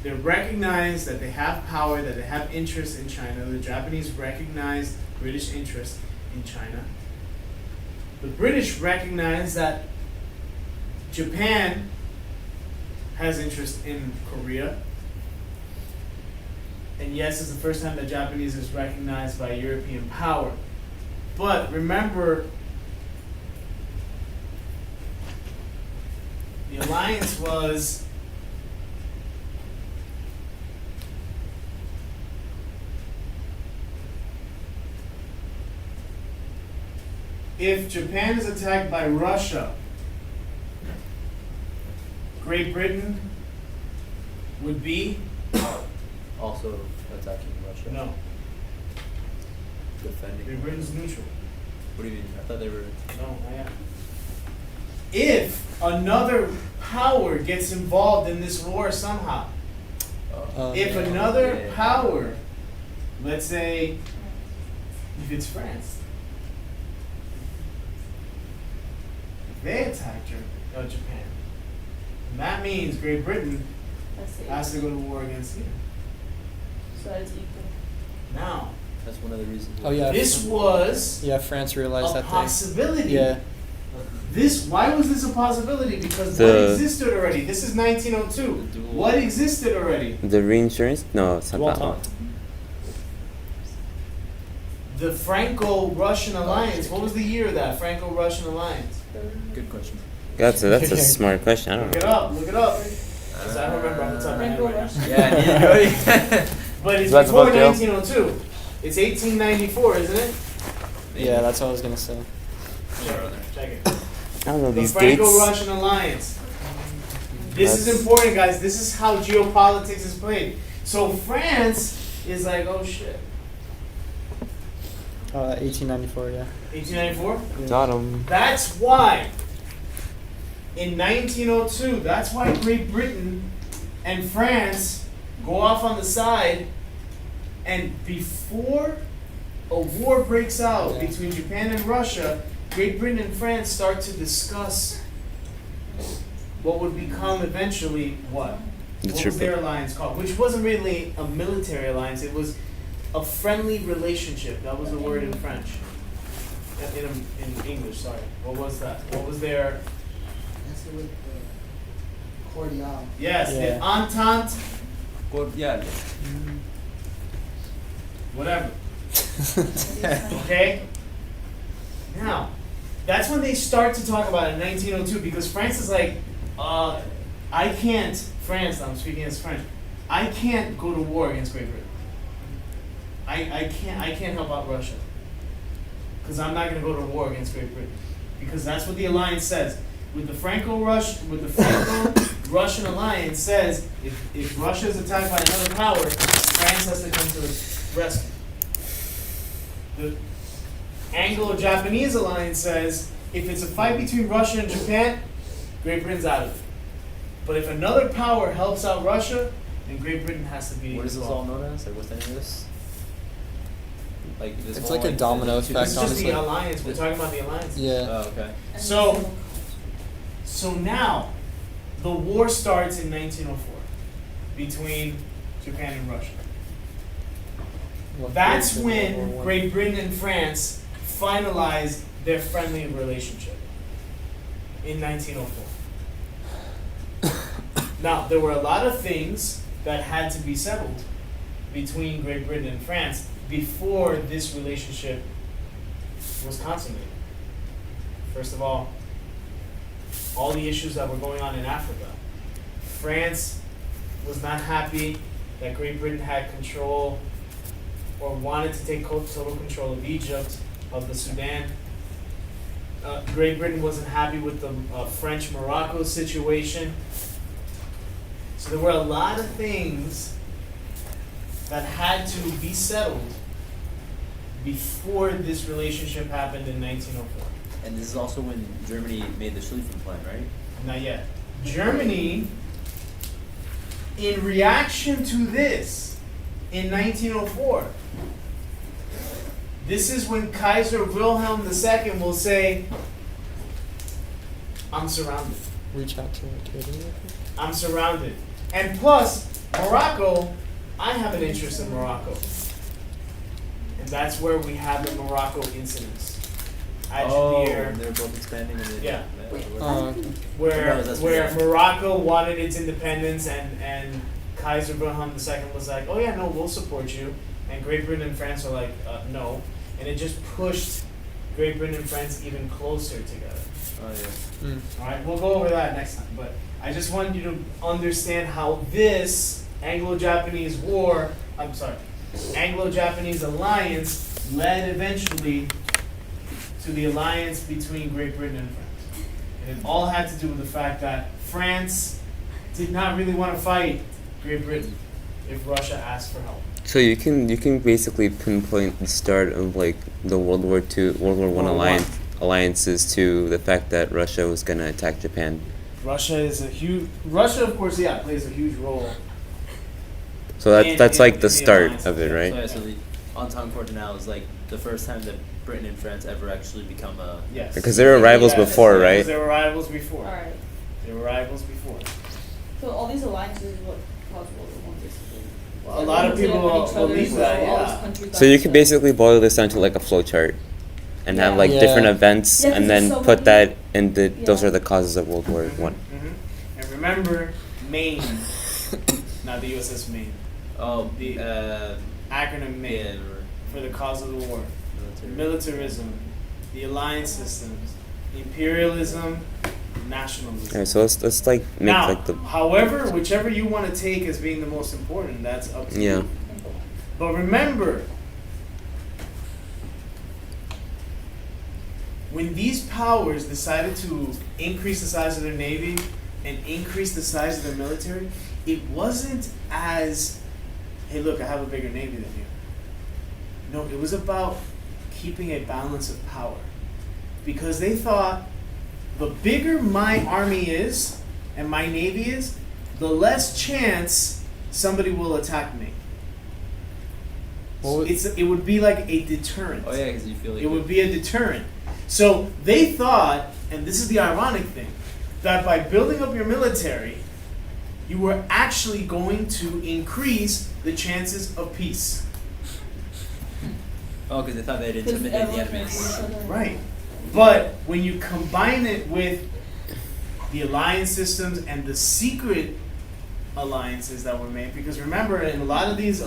they recognize that they have power, that they have interest in China. The Japanese recognize British interest in China. The British recognize that Japan has interest in Korea. And yes, it's the first time that Japanese is recognized by European power. But remember, the alliance was if Japan is attacked by Russia, Great Britain would be Also attacking Russia. no. Defending. Great Britain's neutral. What do you mean? I thought they were. No, I am. If another power gets involved in this war somehow, if yeah. another Yeah. power, let's say, if it's France, if they attack Japan, and that means Great Britain That's it. has to go to war against you. So that's equal. Now, That's one of the reasons. Oh, yeah. this was Yeah, France realized a that possibility. Yeah. Why was this a possibility? Because what The- existed already? This is 1902. The dual- What existed already? The reinsurance? No, it's not that one. The Franco-Russian alliance. What was the year of that Franco-Russian alliance? Good question. That's a smart question. I don't Look it know. up. Look it up. 'Cause I don't remember off the top of my head right now. Franco-Russian. Yeah, neither. But it's That's before about Joe. 1902. It's 1894, isn't it? Yeah, that's what I was gonna say. Check it. I don't know The these dates. Franco-Russian alliance. This is That's- important, guys. This is how geopolitics is played. So France is like, oh shit. 1894. Yeah. 1894? Got 'em. That's why, in 1902, that's why Great Britain and France go off on the side, and before a war breaks out Yeah. between Japan and Russia, Great Britain and France start to discuss what would become eventually what? The What was their triple. alliance called? Which wasn't really a military alliance, it was a friendly relationship. That was the word in French. In English, sorry. What was that? What was their... That's with the cordial. Yes, the Yeah. Entente, Well, yeah. whatever. Okay? Now, that's when they start to talk about it in 1902, because France is like, I can't, France, I'm speaking as French, I can't go to war against Great Britain. I can't help out Russia. Because I'm not going to go to war against Great Britain. Because that's what the alliance says. With the Franco-Russian Russian alliance says, if Russia is attacked by another power, France has to come to its rescue. The Anglo-Japanese alliance says, if it's a fight between Russia and Japan, Great Britain's out of it. But if another power helps out Russia, then Great Britain has to be What is this all involved. known as? Like, what's the name of this? Like this It's whole, like a domino two- effect, It's just honestly. the alliance. We're talking about the alliance. Yeah. Oh, okay. And So- civil So now, the war starts in 1904 between Japan and Russia. That's when Great Britain and France finalized their friendly relationship in 1904. Now, there were a lot of things that had to be settled between Great Britain and France before this relationship was consummated. First of all the issues that were going on in Africa. France was not happy that Great Britain had control or wanted to take total control of Egypt, of the Sudan. Great Britain wasn't happy with the French-Morocco situation. So there were a lot of things that had to be settled before this relationship happened in 1904. And this is also when Germany made the Schlieffen Plan, right? Not yet. Germany, in reaction to this, in 1904, this is when Kaiser Wilhelm II will say, I'm surrounded. Reach out to Italy. I'm surrounded. And plus, Morocco, I have an interest in Morocco. And that's where we have the Morocco incidents. Agadir, they're both expanding. And Yeah. Okay. where that's where right. Morocco wanted its independence and Kaiser Wilhelm II was like, oh yeah, no, we'll support you. And Great Britain and France are like, no. And it just pushed Great Britain and France even closer together. Oh yeah. Mm. All right, we'll go over that next time. But I just wanted you to understand how this Anglo-Japanese Anglo-Japanese alliance led eventually to the alliance between Great Britain and France. And it all had to do with the fact that France did not really want to fight Great Britain if Russia asked for help. So you can basically pinpoint the start of like the World War One alliances to the fact that Russia was gonna attack Japan. Russia, of course, plays a huge role. So that's like the start alliance. of it, right? So, yeah, so the Entente Cordiale is like the first time that Britain and France ever actually become a. Yes. Because there were rivals before, right? There were rivals before. Alright. There were rivals before. So all these alliances is what caused World War I, basically. Well, a lot of people believe that, yeah. So you could basically boil this down to like a flow chart, and have like Yeah. different events, Yeah, 'cause and there's then so put many- that in the. Those Yeah. are the causes of World War One. Mm-hmm. And remember, Maine, not the USS Maine. Oh, The acronym Maine yeah, for the cause of the war. military. Militarism, the alliance systems, imperialism, nationalism. Alright, so let's like make Now, like the however, whichever you want to take as being the most important, that's up to yeah. you. But remember, when these powers decided to increase the size of their navy and increase the size of their military, it wasn't as, hey, look, I have a bigger navy than you. No, it was about keeping a balance of power. Because they thought the bigger my army is and my navy is, the less chance somebody will attack me. What would- It would be like a deterrent. Oh yeah, because you feel like It would be a deterrent. So they thought, and this is the ironic thing, that by building up your military, you were actually going to increase the chances of peace. Oh, because they thought they'd Because intimidate the everyone enemies. knows each other. Right. But when you combine it with the alliance systems and the secret alliances that were made, because remember, in a lot of these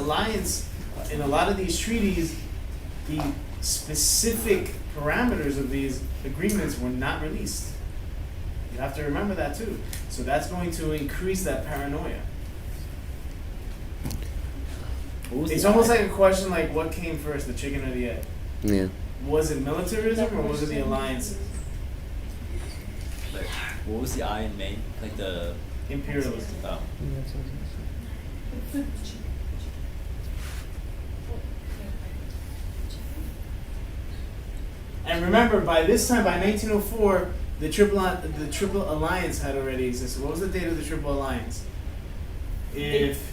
treaties, the specific parameters of these agreements were not released. You have to remember that too. So that's going to increase that paranoia. What was It's the almost I? like a question like, what came first, the chicken or the egg? Yeah. Was it militarism or was it the alliances? Like, what was the I in Maine? Like the. Imperialism. Oh. And remember, by this time, by 1904, the Triple Alliance had already existed. What was the date of the Triple Alliance? If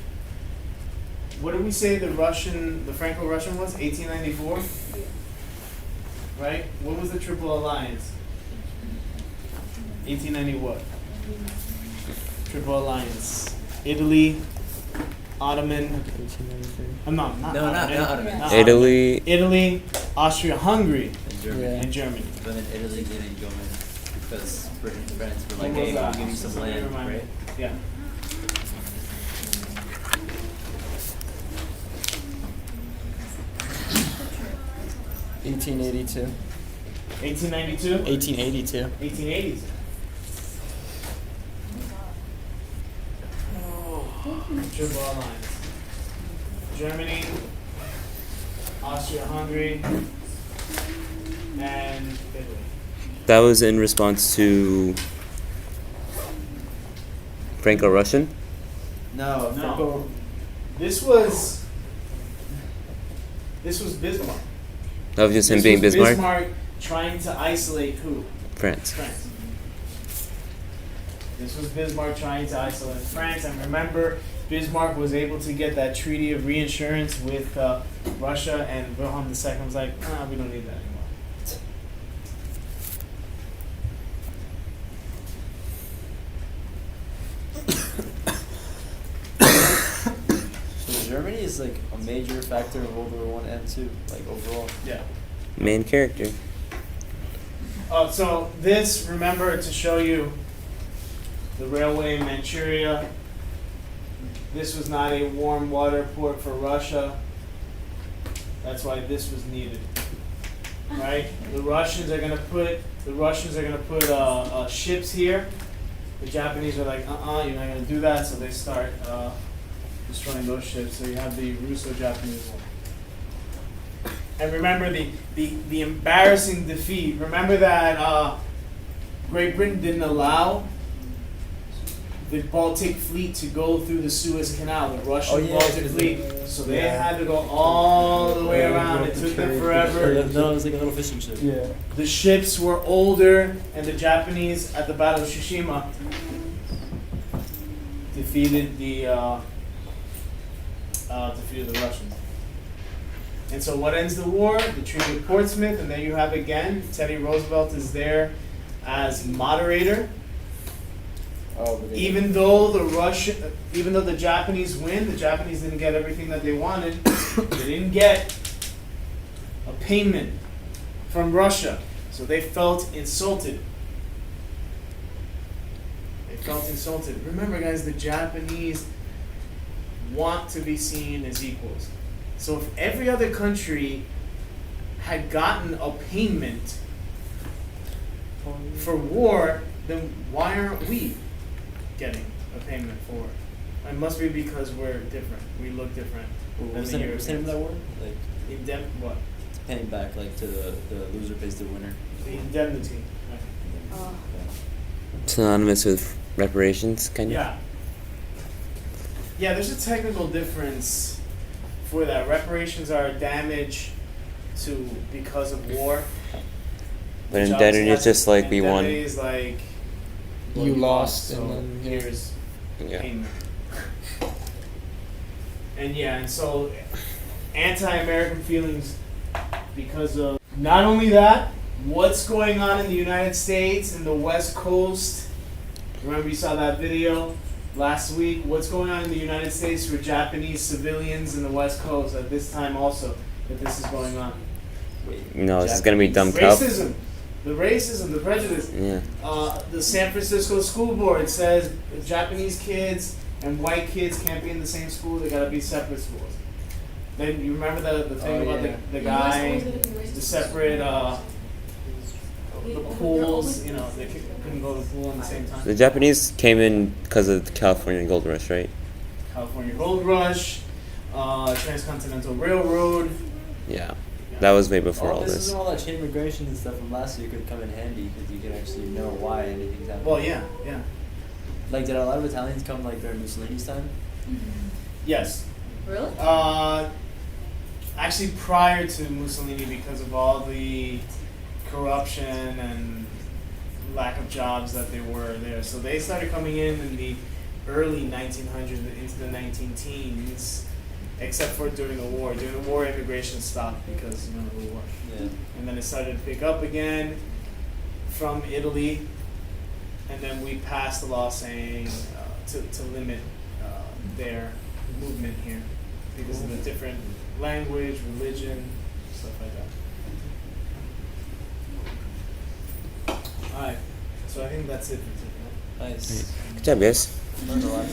what did we say the Franco-Russian was? 1894, right? What was the Triple Alliance? 1890 what? Triple Alliance. Italy, Ottoman. 1893. Not No, not Ottoman. Ottoman. Not Italy. Italy, Austria-Hungary, And Germany. Yeah. and Germany. But then Italy didn't go in because Britain and France were like, What was hey, that? we'll give you some Somebody land, remind me. right? Yeah. $1882. 1892? 1882. 1880s. Oh, Triple Alliance. Germany, Austria-Hungary, and Italy. That was in response to Franco-Russian. No, No. This was Bismarck. That was just him This being was Bismarck. Bismarck trying to isolate who? France. France. This was Bismarck trying to isolate France, and remember, Bismarck was able to get that treaty of reinsurance with Russia, and Wilhelm II was like, we don't need that anymore. So Germany is like a major factor of World War I and II, like overall. Yeah. Main character. So this, remember, to show you the railway in Manchuria. This was not a warm water port for Russia. That's why this was needed, right? The Russians are gonna put ships here. The Japanese are like, you're not gonna do that. So they start destroying those ships. So you have the Russo-Japanese War. And remember the embarrassing defeat. Remember that Great Britain didn't allow the Baltic fleet to go through the Suez Canal, the Russian Baltic fleet. So they had to go all the way around. It took them forever. No, it was like a little fishing ship. Yeah. The ships were older, and the Japanese at the Battle of Tsushima defeated the Russians. And so what ends the war? The Treaty of Portsmouth, and there you have again, Teddy Roosevelt is there as moderator. Even though the Japanese win, the Japanese didn't get everything that they wanted. They didn't get a payment from Russia, so they felt insulted. Remember, guys, the Japanese want to be seen as equals. So if every other country had gotten a payment for war, then why aren't we getting a payment for it? It must be because we're different. We look different than What's the the name of Europeans. that word? Like What? paying back like to the loser pays the winner. The indemnity. Synonymous with reparations, kind of. Yeah. Yeah, there's a technical difference for that. Reparations are damage because of war. But Which indebtedness obviously is just like we won. indemnity is like You lost, so and then yeah. here's Yeah. payment. And so anti-American feelings because of not only that, what's going on in the United States in the West Coast. Remember you saw that video last week? What's going on in the United States for Japanese civilians in the West Coast at this time also that this is going on? No, this is gonna be dumb cup. Racism, the prejudice. Yeah. The San Francisco School Board says Japanese kids and white kids can't be in the same school. They gotta be separate schools. Then you remember the thing about the guy, the separate the pools. You know, they couldn't go to the pool at the same time. The Japanese came in because of the California Gold Rush, right? California Gold Rush, Transcontinental Railroad. Yeah. That was way before all This this. is all that chain migration and stuff from last year could come in handy because you could actually know why anything's happening. Well, yeah. Like, did a lot of Italians come like during Mussolini's time? Yes. Really? Actually, prior to Mussolini, because of all the corruption and lack of jobs that there were there. So they started coming in the early 1900s into the 19 teens, except for during the war. During the war, immigration stopped because, you know, the war. Yeah. And then it started to pick up again from Italy, and then we passed a law saying to limit their movement here because of the different language, religion, stuff like that. Alright, so I think that's it for today. Nice. Good job, guys. Learned a lot.